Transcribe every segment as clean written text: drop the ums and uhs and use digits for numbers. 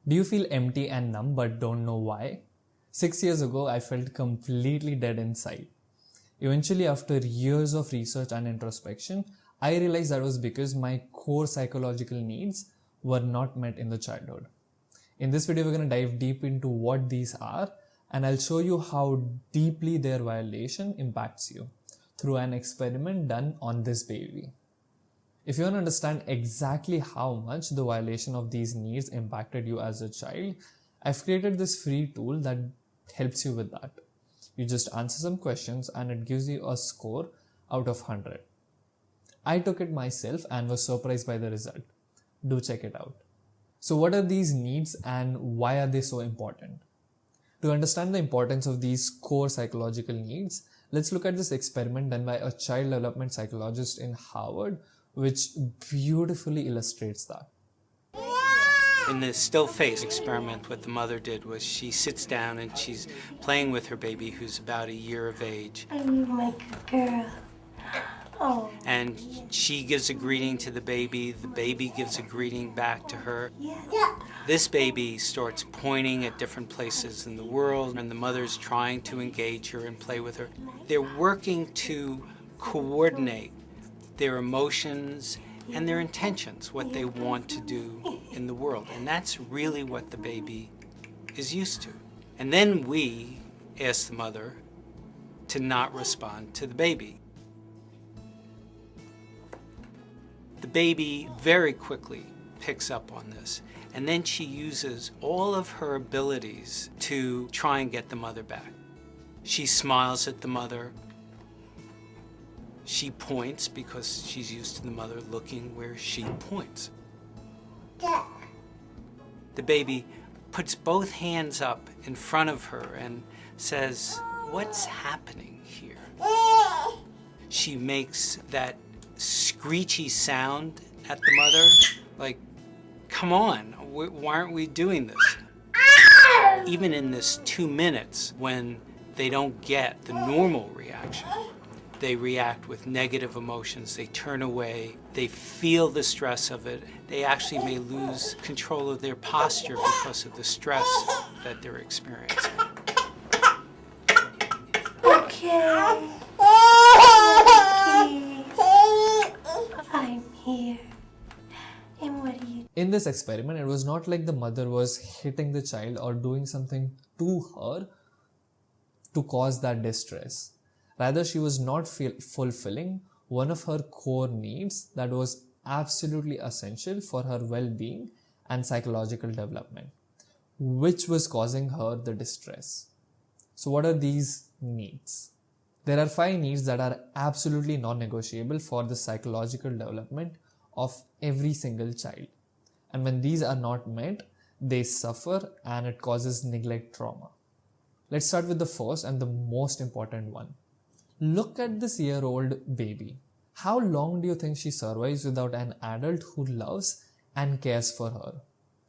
Do you feel empty and numb but don't know why? 6 years ago, I felt completely dead inside. Eventually, after years of research and introspection, I realized that was because my core psychological needs were not met in the childhood. In this video, we're going to dive deep into what these are, and I'll show you how deeply their violation impacts you through an experiment done on this baby. If you want to understand exactly how much the violation of these needs impacted you as a child, I've created this free tool that helps you with that. You just answer some questions and it gives you a score out of 100. I took it myself and was surprised by the result. Do check it out. So what are these needs and why are they so important? To understand the importance of these core psychological needs, let's look at this experiment done by a child development psychologist in Harvard, which beautifully illustrates that. In the still face experiment, what the mother did was she sits down and she's playing with her baby who's about a year of age. I'm like a girl. Oh. And she gives a greeting to the baby gives a greeting back to her. Yeah. This baby starts pointing at different places in the world, and the mother's trying to engage her and play with her. They're working to coordinate their emotions and their intentions, what they want to do in the world. And that's really what the baby is used to. And then we ask the mother to not respond to the baby. The baby very quickly picks up on this, and then she uses all of her abilities to try and get the mother back. She smiles at the mother. She points because she's used to the mother looking where she points. The baby puts both hands up in front of her and says, "What's happening here?" She makes that screechy sound at the mother, like, "Come on, why aren't we doing this?" Even in this 2 minutes, when they don't get the normal reaction, they react with negative emotions, they turn away, they feel the stress of it. They actually may lose control of their posture because of the stress that they're experiencing. Okay. I'm here. And what do you do? In this experiment, it was not like the mother was hitting the child or doing something to her to cause that distress. Rather, she was not fulfilling one of her core needs that was absolutely essential for her well-being and psychological development, which was causing her the distress. So what are these needs? There are 5 needs that are absolutely non-negotiable for the psychological development of every single child. And when these are not met, they suffer and it causes neglect trauma. Let's start with the first and the most important one. Look at this year-old baby. How long do you think she survives without an adult who loves and cares for her?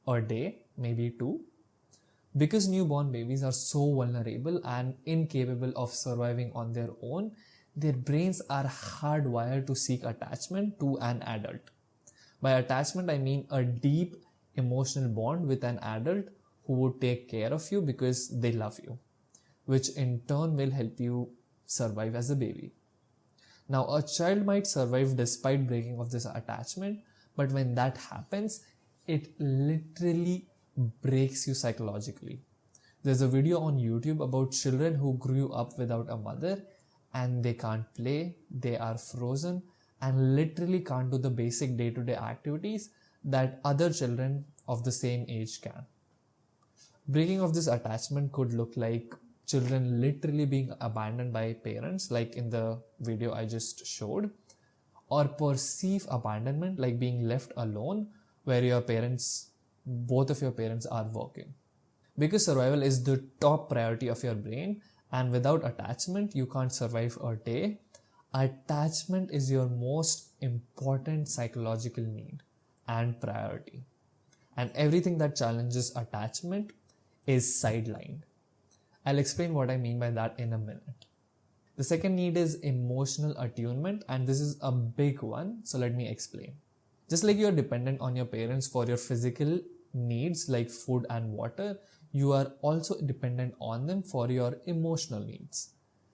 A day, maybe 2? Because newborn babies are so vulnerable and incapable of surviving on their own, their brains are hardwired to seek attachment to an adult. By attachment, I mean a deep emotional bond with an adult who would take care of you because they love you, which in turn will help you survive as a baby. Now, a child might survive despite breaking of this attachment, but when that happens, it literally breaks you psychologically. There's a video on YouTube about children who grew up without a mother and they can't play, they are frozen and literally can't do the basic day-to-day activities that other children of the same age can. Breaking of this attachment could look like children literally being abandoned by parents, like in the video I just showed, or perceive abandonment, like being left alone where both of your parents are working. Because survival is the top priority of your brain, and without attachment, you can't survive a day. Attachment is your most important psychological need and priority. And everything that challenges attachment is sidelined. I'll explain what I mean by that in a minute. The second need is emotional attunement, and this is a big one, so let me explain. Just like you're dependent on your parents for your physical needs like food and water, you are also dependent on them for your emotional needs.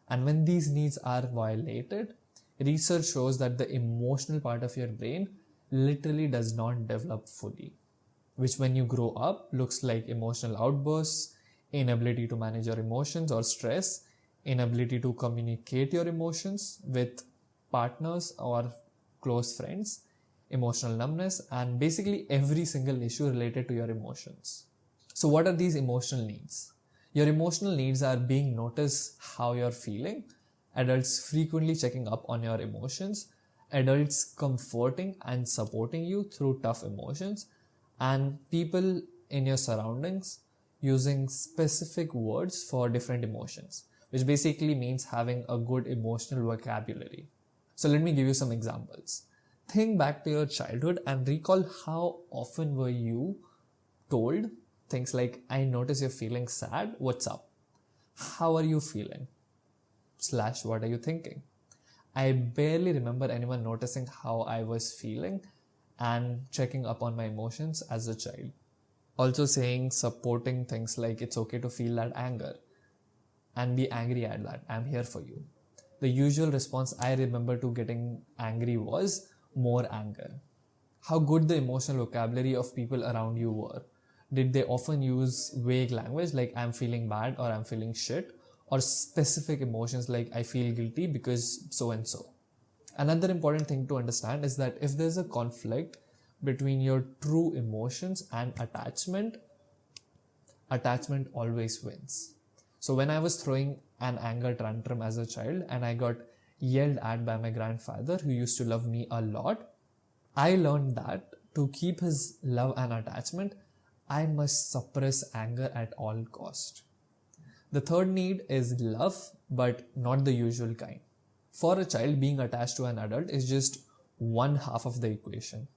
And when these needs are violated, research shows that the emotional part of your brain literally does not develop fully, which when you grow up looks like emotional outbursts, inability to manage your emotions or stress, inability to communicate your emotions with partners or close friends, emotional numbness, and basically every single issue related to your emotions. So what are these emotional needs? Your emotional needs are being noticed how you're feeling, adults frequently checking up on your emotions, adults comforting and supporting you through tough emotions, and people in your surroundings using specific words for different emotions, which basically means having a good emotional vocabulary. So let me give you some examples. Think back to your childhood and recall how often were you told things like, I notice you're feeling sad, what's up? How are you feeling? / what are you thinking? I barely remember anyone noticing how I was feeling and checking up on my emotions as a child. Also saying supporting things like it's okay to feel that anger and be angry at that. I'm here for you. The usual response I remember to getting angry was more anger. How good the emotional vocabulary of people around you were. Did they often use vague language like I'm feeling bad or I'm feeling shit, or specific emotions like I feel guilty because so and so? Another important thing to understand is that if there's a conflict between your true emotions and attachment always wins. So when I was throwing an anger tantrum as a child and I got yelled at by my grandfather, who used to love me a lot, I learned that to keep his love and attachment, I must suppress anger at all cost. The third need is love, but not the usual kind. For a child, being attached to an adult is just one half of the equation.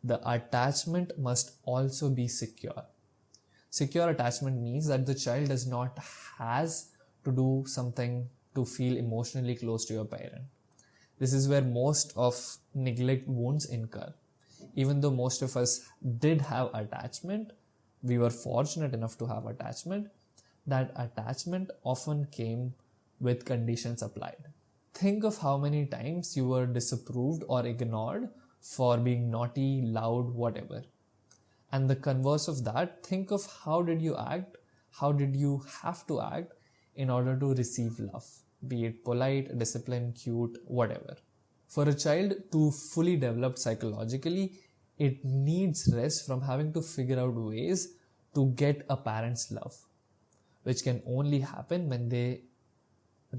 The attachment must also be secure. Secure attachment means that the child does not has to do something to feel emotionally close to your parent. This is where most of neglect wounds incur. Even though most of us did have attachment, we were fortunate enough to have attachment, that attachment often came with conditions applied. Think of how many times you were disapproved or ignored for being naughty, loud, whatever. And the converse of that, think of how did you act, how did you have to act in order to receive love, be it polite, disciplined, cute, whatever. For a child to fully develop psychologically, it needs rest from having to figure out ways to get a parent's love, which can only happen when they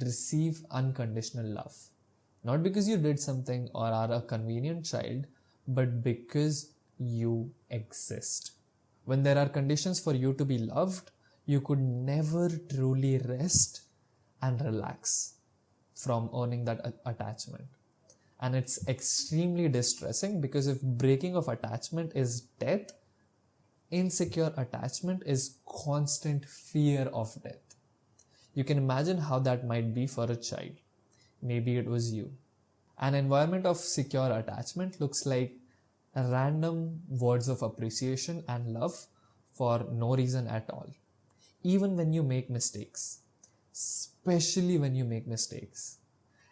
receive unconditional love. Not because you did something or are a convenient child, but because you exist. When there are conditions for you to be loved, you could never truly rest and relax from earning that attachment. And it's extremely distressing because if breaking of attachment is death, insecure attachment is constant fear of death. You can imagine how that might be for a child. Maybe it was you. An environment of secure attachment looks like random words of appreciation and love for no reason at all. Even when you make mistakes, especially when you make mistakes.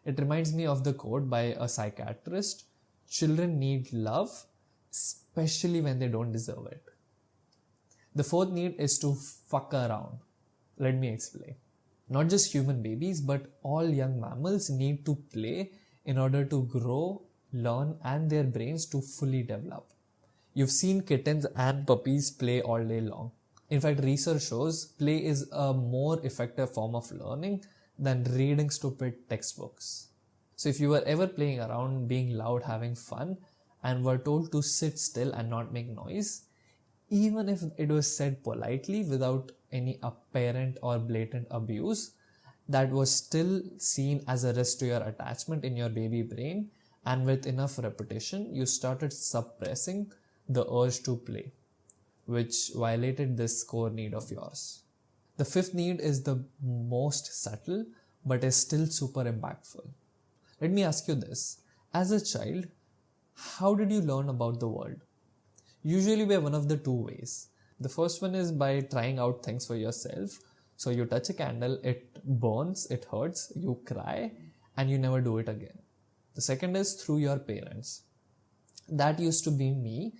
It reminds me of the quote by a psychiatrist: children need love, especially when they don't deserve it. The fourth need is to fuck around. Let me explain. Not just human babies, but all young mammals need to play in order to grow, learn, and their brains to fully develop. You've seen kittens and puppies play all day long. In fact, research shows play is a more effective form of learning than reading stupid textbooks. So if you were ever playing around, being loud, having fun, and were told to sit still and not make noise, even if it was said politely without any apparent or blatant abuse, that was still seen as a risk to your attachment in your baby brain, and with enough repetition, you started suppressing the urge to play, which violated this core need of yours. The fifth need is the most subtle, but is still super impactful. Let me ask you this. As a child, how did you learn about the world? Usually by one of the two ways. The first one is by trying out things for yourself. So you touch a candle, it burns, it hurts, you cry, and you never do it again. The second is through your parents. That used to be me.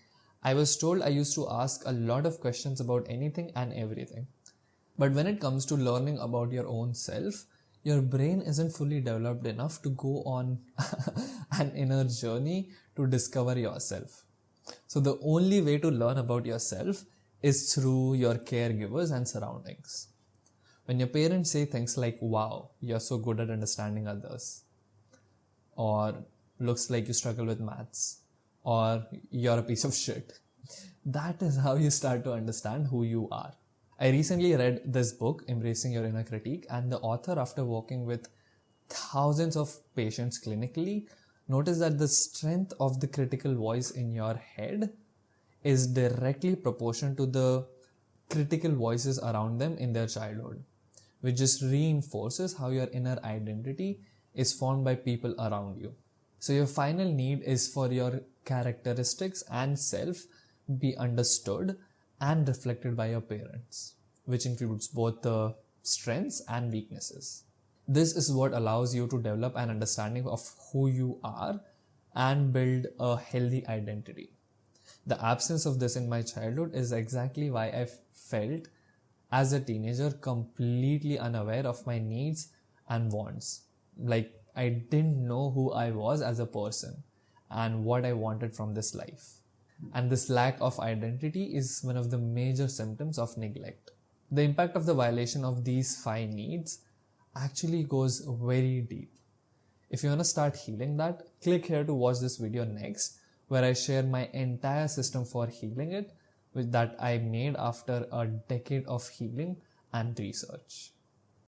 I was told I used to ask a lot of questions about anything and everything. But when it comes to learning about your own self, your brain isn't fully developed enough to go on an inner journey to discover yourself. So the only way to learn about yourself is through your caregivers and surroundings. When your parents say things like, wow, you're so good at understanding others, or looks like you struggle with maths, or you're a piece of shit, that is how you start to understand who you are. I recently read this book, Embracing Your Inner Critique, and the author, after working with thousands of patients clinically, noticed that the strength of the critical voice in your head is directly proportional to the critical voices around them in their childhood, which just reinforces how your inner identity is formed by people around you. So your final need is for your characteristics and self be understood and reflected by your parents, which includes both the strengths and weaknesses. This is what allows you to develop an understanding of who you are and build a healthy identity. The absence of this in my childhood is exactly why I felt as a teenager completely unaware of my needs and wants. Like, I didn't know who I was as a person and what I wanted from this life. And this lack of identity is one of the major symptoms of neglect. The impact of the violation of these 5 needs actually goes very deep. If you want to start healing that, click here to watch this video next, where I share my entire system for healing it, that I made after a decade of healing and research.